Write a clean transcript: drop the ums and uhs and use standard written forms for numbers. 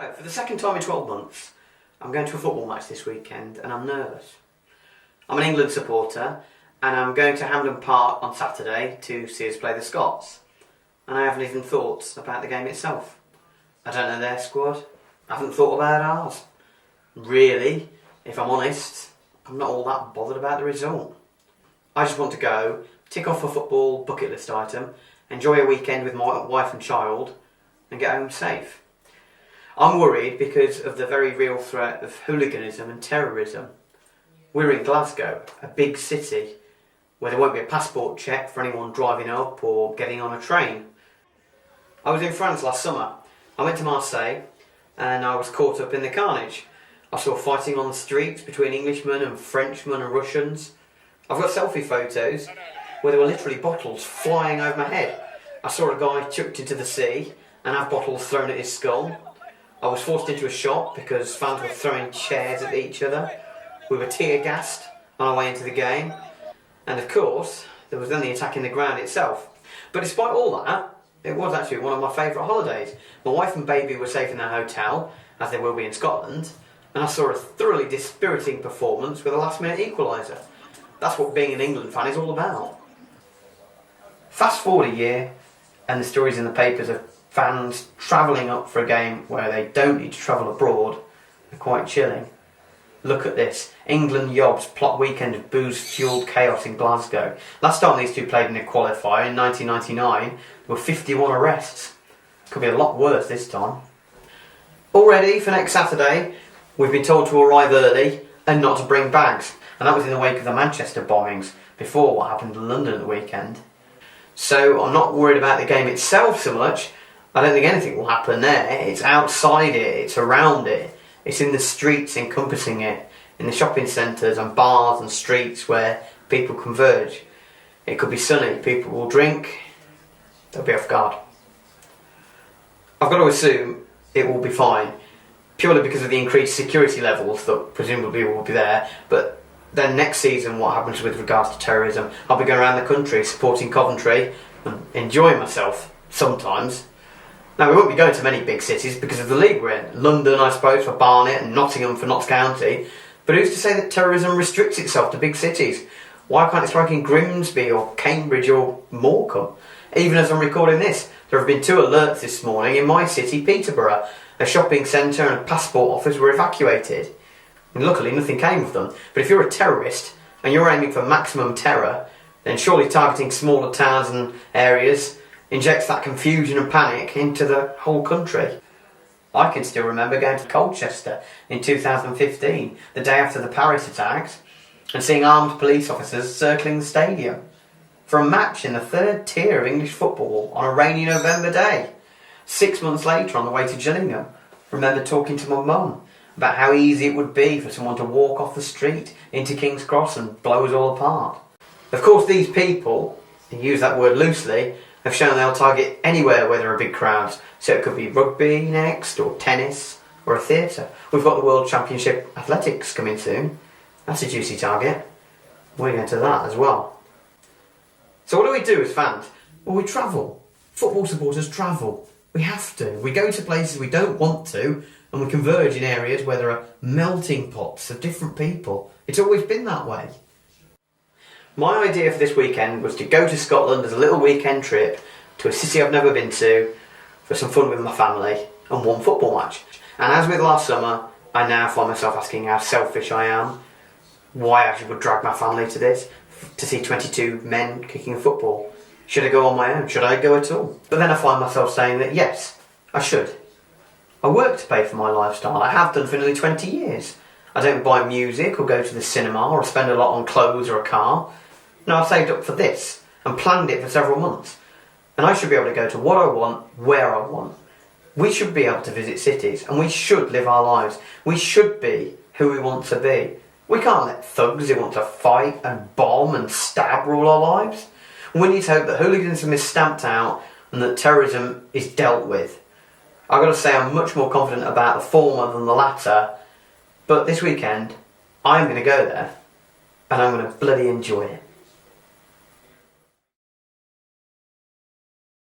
So, for the second time in 12 months, I'm going to a football match this weekend and I'm nervous. I'm an England supporter and I'm going to Hampden Park on Saturday to see us play the Scots. And I haven't even thought about the game itself. I don't know their squad. I haven't thought about ours. Really, if I'm honest, I'm not all that bothered about the result. I just want to go, tick off a football bucket list item, enjoy a weekend with my wife and child, and get home safe. I'm worried because of the very real threat of hooliganism and terrorism. We're in Glasgow, a big city, where there won't be a passport check for anyone driving up or getting on a train. I was in France last summer. I went to Marseille and I was caught up in the carnage. I saw fighting on the streets between Englishmen and Frenchmen and Russians. I've got selfie photos where there were literally bottles flying over my head. I saw a guy chucked into the sea and have bottles thrown at his skull. I was forced into a shop because fans were throwing chairs at each other. We were tear gassed on our way into the game. And of course, there was then the attack in the ground itself. But despite all that, it was actually one of my favourite holidays. My wife and baby were safe in their hotel, as they will be in Scotland, and I saw a thoroughly dispiriting performance with a last-minute equaliser. That's what being an England fan is all about. Fast forward a year, and the stories in the papers of fans travelling up for a game where they don't need to travel abroad are quite chilling. Look at this. England Yobs plot weekend of booze-fuelled chaos in Glasgow. Last time these two played in a qualifier in 1999, there were 51 arrests. Could be a lot worse this time. Already, for next Saturday, we've been told to arrive early and not to bring bags. And that was in the wake of the Manchester bombings, before what happened in London at the weekend. So I'm not worried about the game itself so much. I don't think anything will happen there. It's outside it, it's around it. It's in the streets encompassing it, in the shopping centres and bars and streets where people converge. It could be sunny, people will drink, they'll be off guard. I've got to assume it will be fine, purely because of the increased security levels that presumably will be there, but then next season what happens with regards to terrorism, I'll be going around the country supporting Coventry and enjoying myself sometimes. Now, we won't be going to many big cities because of the league we're in. London, I suppose, for Barnet and Nottingham for Notts County. But who's to say that terrorism restricts itself to big cities? Why can't it strike in Grimsby or Cambridge or Morecambe? Even as I'm recording this, there have been 2 alerts this morning in my city, Peterborough. A shopping centre and a passport office were evacuated. And luckily, nothing came of them. But if you're a terrorist and you're aiming for maximum terror, then surely targeting smaller towns and areas injects that confusion and panic into the whole country. I can still remember going to Colchester in 2015, the day after the Paris attacks, and seeing armed police officers circling the stadium for a match in the 3rd tier of English football on a rainy November day. 6 months later, on the way to Gillingham, I remember talking to my mum about how easy it would be for someone to walk off the street into King's Cross and blow us all apart. Of course, these people, and use that word loosely, have shown they'll target anywhere where there are big crowds. So it could be rugby next, or tennis, or a theatre. We've got the World Championship Athletics coming soon. That's a juicy target. We're going to that as well. So what do we do as fans? Well, we travel. Football supporters travel. We have to. We go to places we don't want to, and we converge in areas where there are melting pots of different people. It's always been that way. My idea for this weekend was to go to Scotland as a little weekend trip to a city I've never been to for some fun with my family and one football match. And as with last summer, I now find myself asking how selfish I am, why I would drag my family to this, to see 22 men kicking a football. Should I go on my own? Should I go at all? But then I find myself saying that yes, I should. I work to pay for my lifestyle. I have done for nearly 20 years. I don't buy music or go to the cinema or spend a lot on clothes or a car. No, I've saved up for this and planned it for several months. And I should be able to go to what I want, where I want. We should be able to visit cities and we should live our lives. We should be who we want to be. We can't let thugs who want to fight and bomb and stab rule our lives. We need to hope that hooliganism is stamped out and that terrorism is dealt with. I've got to say I'm much more confident about the former than the latter. But this weekend, I'm going to go there and I'm going to bloody enjoy it.